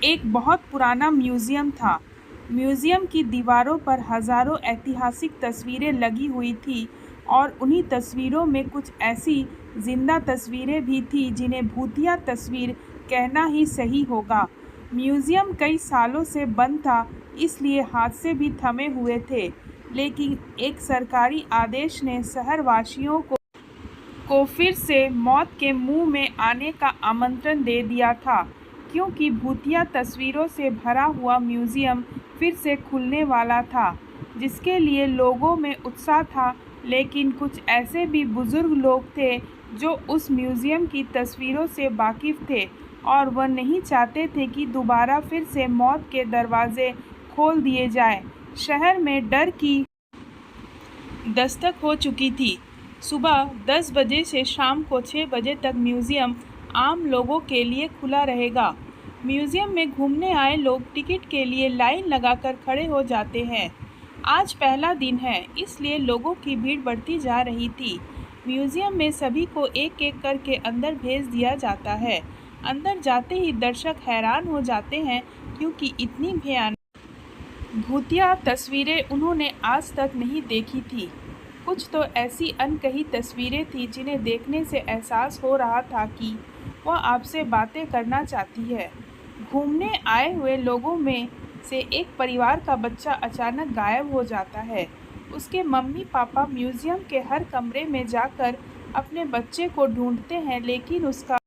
एक बहुत पुराना म्यूजियम था। म्यूजियम की दीवारों पर हजारों ऐतिहासिक तस्वीरें लगी हुई थी और उन्हीं तस्वीरों में कुछ ऐसी जिंदा तस्वीरें भी थी जिन्हें भूतिया तस्वीर कहना ही सही होगा। म्यूजियम कई सालों से बंद था, इसलिए हादसे भी थमे हुए थे, लेकिन एक सरकारी आदेश ने शहरवासियों को फिर से मौत के मुंह में आने का आमंत्रण दे दिया था, क्योंकि भूतिया तस्वीरों से भरा हुआ म्यूजियम फिर से खुलने वाला था, जिसके लिए लोगों में उत्साह था। लेकिन कुछ ऐसे भी बुजुर्ग लोग थे जो उस म्यूजियम की तस्वीरों से वाकिफ थे और वह नहीं चाहते थे कि दोबारा फिर से मौत के दरवाजे खोल दिए जाए। शहर में डर की दस्तक हो चुकी थी। सुबह 10 बजे से शाम को 6 बजे तक म्यूजियम आम लोगों के लिए खुला रहेगा। म्यूजियम में घूमने आए लोग टिकट के लिए लाइन लगाकर खड़े हो जाते हैं। आज पहला दिन है, इसलिए लोगों की भीड़ बढ़ती जा रही थी। म्यूजियम में सभी को एक एक करके अंदर भेज दिया जाता है। अंदर जाते ही दर्शक हैरान हो जाते हैं, क्योंकि इतनी भयानक भूतिया तस्वीरें उन्होंने आज तक नहीं देखी थी। कुछ तो ऐसी अनकही तस्वीरें थी जिन्हें देखने से एहसास हो रहा था कि वह आपसे बातें करना चाहती है। घूमने आए हुए लोगों में से एक परिवार का बच्चा अचानक गायब हो जाता है। उसके मम्मी पापा म्यूजियम के हर कमरे में जाकर अपने बच्चे को ढूंढते हैं, लेकिन उसका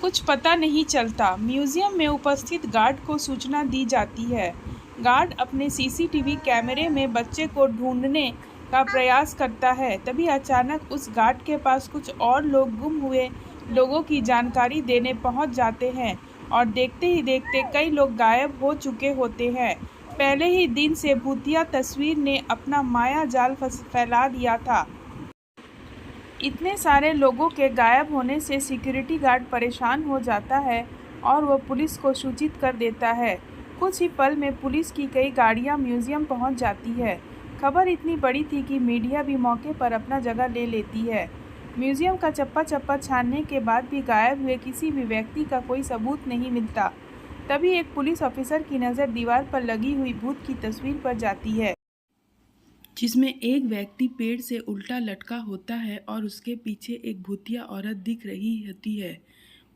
कुछ पता नहीं चलता। म्यूजियम में उपस्थित गार्ड को सूचना दी जाती है। गार्ड अपने सीसीटीवी कैमरे में बच्चे को ढूंढने का प्रयास करता है। तभी अचानक उस गार्ड के पास कुछ और लोग गुम हुए लोगों की जानकारी देने पहुंच जाते हैं और देखते ही देखते कई लोग गायब हो चुके होते हैं। पहले ही दिन से भूतिया तस्वीर ने अपना माया जाल फैला दिया था। इतने सारे लोगों के गायब होने से सिक्योरिटी गार्ड परेशान हो जाता है और वह पुलिस को सूचित कर देता है। कुछ ही पल में पुलिस की कई गाड़ियां म्यूजियम पहुंच जाती है। खबर इतनी बड़ी थी कि मीडिया भी मौके पर अपना जगह ले लेती है। म्यूजियम का चप्पा चप्पा छानने के बाद भी गायब हुए किसी भी व्यक्ति का कोई सबूत नहीं मिलता। तभी एक पुलिस ऑफिसर की नज़र दीवार पर लगी हुई भूत की तस्वीर पर जाती है, जिसमें एक व्यक्ति पेड़ से उल्टा लटका होता है और उसके पीछे एक भूतिया औरत दिख रही होती है।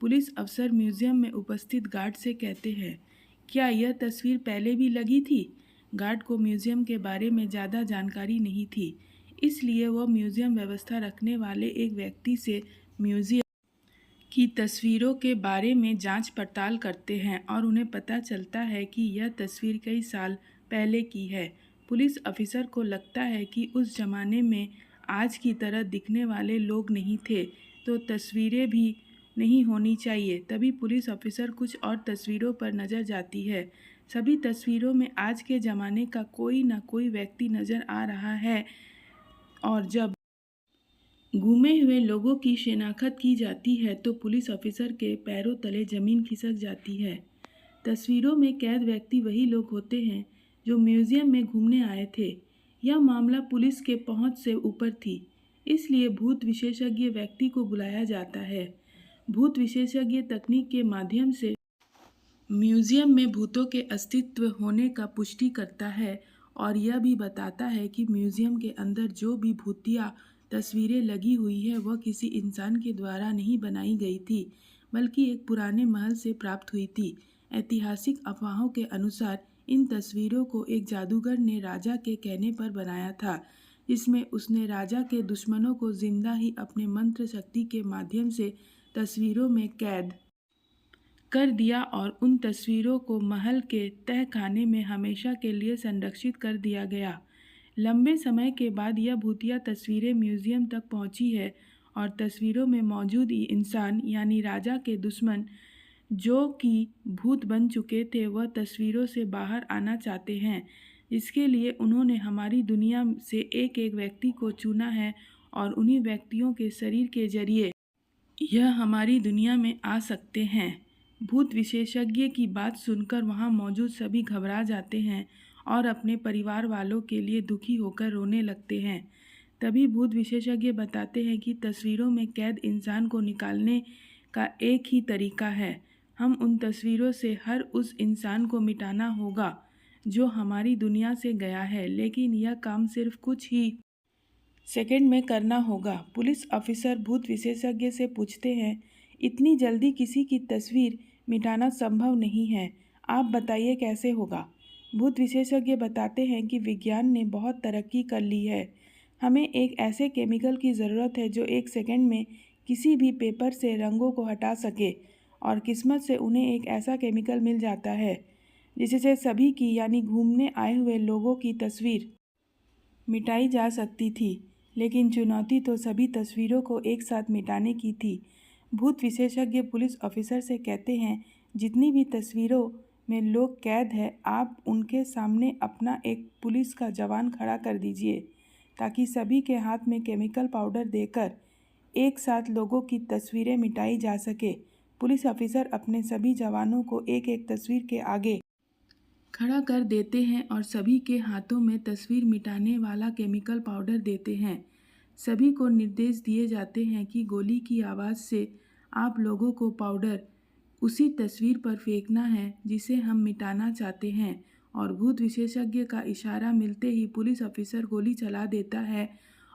पुलिस अफसर म्यूजियम में उपस्थित गार्ड से कहते हैं, क्या यह तस्वीर पहले भी लगी थी? गार्ड को म्यूजियम के बारे में ज़्यादा जानकारी नहीं थी, इसलिए वह म्यूजियम व्यवस्था रखने वाले एक व्यक्ति से म्यूजियम की तस्वीरों के बारे में जांच पड़ताल करते हैं और उन्हें पता चलता है कि यह तस्वीर कई साल पहले की है। पुलिस अफसर को लगता है कि उस जमाने में आज की तरह दिखने वाले लोग नहीं थे, तो तस्वीरें भी नहीं होनी चाहिए। तभी पुलिस अफसर कुछ और तस्वीरों पर नज़र जाती है। सभी तस्वीरों में आज के ज़माने का कोई न कोई व्यक्ति नज़र आ रहा है और जब गुमे हुए लोगों की शिनाख्त की जाती है तो पुलिस ऑफिसर के पैरों तले जमीन खिसक जाती है। तस्वीरों में कैद व्यक्ति वही लोग होते हैं जो म्यूजियम में घूमने आए थे। यह मामला पुलिस के पहुंच से ऊपर थी, इसलिए भूत विशेषज्ञ व्यक्ति को बुलाया जाता है। भूत विशेषज्ञ तकनीक के माध्यम से म्यूजियम में भूतों के अस्तित्व होने का पुष्टि करता है और यह भी बताता है कि म्यूजियम के अंदर जो भी भूतिया तस्वीरें लगी हुई है वह किसी इंसान के द्वारा नहीं बनाई गई थी, बल्कि एक पुराने महल से प्राप्त हुई थी। ऐतिहासिक अफवाहों के अनुसार इन तस्वीरों को एक जादूगर ने राजा के कहने पर बनाया था, जिसमें उसने राजा के दुश्मनों को जिंदा ही अपने मंत्र शक्ति के माध्यम से तस्वीरों में कैद कर दिया और उन तस्वीरों को महल के तहखाने में हमेशा के लिए संरक्षित कर दिया गया। लंबे समय के बाद यह भूतिया तस्वीरें म्यूजियम तक पहुंची है और तस्वीरों में मौजूद इंसान यानी राजा के दुश्मन जो कि भूत बन चुके थे वह तस्वीरों से बाहर आना चाहते हैं। इसके लिए उन्होंने हमारी दुनिया से एक एक व्यक्ति को चुना है और उन्हीं व्यक्तियों के शरीर के जरिए यह हमारी दुनिया में आ सकते हैं। भूत विशेषज्ञ की बात सुनकर वहां मौजूद सभी घबरा जाते हैं और अपने परिवार वालों के लिए दुखी होकर रोने लगते हैं। तभी भूत विशेषज्ञ बताते हैं कि तस्वीरों में कैद इंसान को निकालने का एक ही तरीका है, हम उन तस्वीरों से हर उस इंसान को मिटाना होगा जो हमारी दुनिया से गया है, लेकिन यह काम सिर्फ कुछ ही सेकंड में करना होगा। पुलिस ऑफिसर भूत विशेषज्ञ से पूछते हैं, इतनी जल्दी किसी की तस्वीर मिटाना संभव नहीं है, आप बताइए कैसे होगा। भूत विशेषज्ञ बताते हैं कि विज्ञान ने बहुत तरक्की कर ली है। हमें एक ऐसे केमिकल की ज़रूरत है जो 1 सेकंड में किसी भी पेपर से रंगों को हटा सके, और किस्मत से उन्हें एक ऐसा केमिकल मिल जाता है जिससे सभी की यानी घूमने आए हुए लोगों की तस्वीर मिटाई जा सकती थी। लेकिन चुनौती तो सभी तस्वीरों को एक साथ मिटाने की थी। भूत विशेषज्ञ पुलिस ऑफिसर से कहते हैं, जितनी भी तस्वीरों में लोग कैद हैं, आप उनके सामने अपना एक पुलिस का जवान खड़ा कर दीजिए ताकि सभी के हाथ में केमिकल पाउडर देकर एक साथ लोगों की तस्वीरें मिटाई जा सके। पुलिस ऑफिसर अपने सभी जवानों को एक एक तस्वीर के आगे खड़ा कर देते हैं और सभी के हाथों में तस्वीर मिटाने वाला केमिकल पाउडर देते हैं। सभी को निर्देश दिए जाते हैं कि गोली की आवाज़ से आप लोगों को पाउडर उसी तस्वीर पर फेंकना है जिसे हम मिटाना चाहते हैं, और भूत विशेषज्ञ का इशारा मिलते ही पुलिस ऑफिसर गोली चला देता है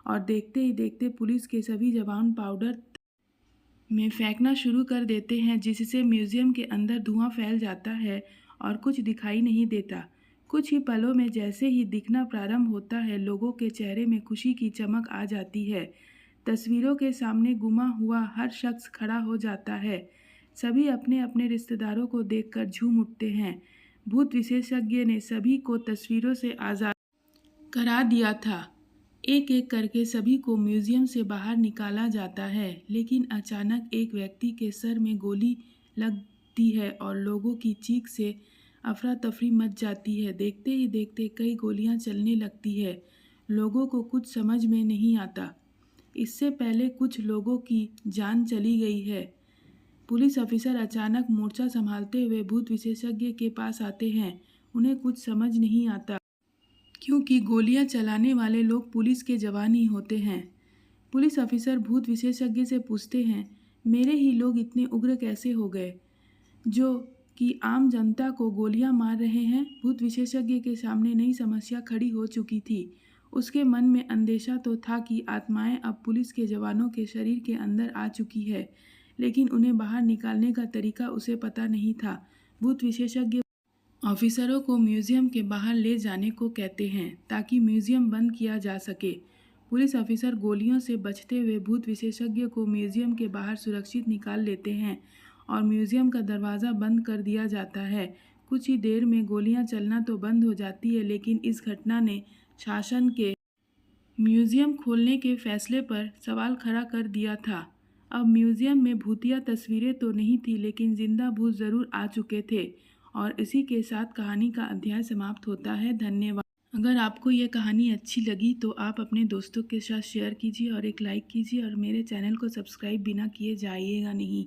और देखते ही देखते पुलिस के सभी जवान पाउडर में फेंकना शुरू कर देते हैं, जिससे म्यूजियम के अंदर धुआं फैल जाता है और कुछ दिखाई नहीं देता। कुछ ही पलों में जैसे ही दिखना प्रारंभ होता है, लोगों के चेहरे में खुशी की चमक आ जाती है। तस्वीरों के सामने गुमा हुआ हर शख्स खड़ा हो जाता है। सभी अपने अपने रिश्तेदारों को देखकर झूम उठते हैं। भूत विशेषज्ञ ने सभी को तस्वीरों से आज़ाद करा दिया था। एक एक करके सभी को म्यूजियम से बाहर निकाला जाता है, लेकिन अचानक एक व्यक्ति के सर में गोली लगती है और लोगों की चीख से अफरा तफरी मच जाती है। देखते ही देखते कई गोलियां चलने लगती है। लोगों को कुछ समझ में नहीं आता। इससे पहले कुछ लोगों की जान चली गई है। पुलिस ऑफिसर अचानक मोर्चा संभालते हुए भूत विशेषज्ञ के पास आते हैं। उन्हें कुछ समझ नहीं आता क्योंकि गोलियां चलाने वाले लोग पुलिस के जवान ही होते हैं। पुलिस ऑफिसर भूत विशेषज्ञ से पूछते हैं, मेरे ही लोग इतने उग्र कैसे हो गए जो कि आम जनता को गोलियां मार रहे हैं। भूत विशेषज्ञ के सामने नई समस्या खड़ी हो चुकी थी। उसके मन में अंदेशा तो था कि आत्माएं अब पुलिस के जवानों के शरीर के अंदर आ चुकी है, लेकिन उन्हें बाहर निकालने का तरीका उसे पता नहीं था। भूत विशेषज्ञ ऑफिसरों को म्यूजियम के बाहर ले जाने को कहते हैं ताकि म्यूजियम बंद किया जा सके। पुलिस ऑफिसर गोलियों से बचते हुए भूत विशेषज्ञ को म्यूजियम के बाहर सुरक्षित निकाल लेते हैं और म्यूजियम का दरवाज़ा बंद कर दिया जाता है। कुछ ही देर में गोलियां चलना तो बंद हो जाती है, लेकिन इस घटना ने शासन के म्यूजियम खोलने के फैसले पर सवाल खड़ा कर दिया था। अब म्यूजियम में भूतिया तस्वीरें तो नहीं थी, लेकिन जिंदा भूत ज़रूर आ चुके थे। और इसी के साथ कहानी का अध्याय समाप्त होता है। धन्यवाद। अगर आपको ये कहानी अच्छी लगी तो आप अपने दोस्तों के साथ शेयर कीजिए और एक लाइक कीजिए, और मेरे चैनल को सब्सक्राइब बिना किए जाइएगा नहीं।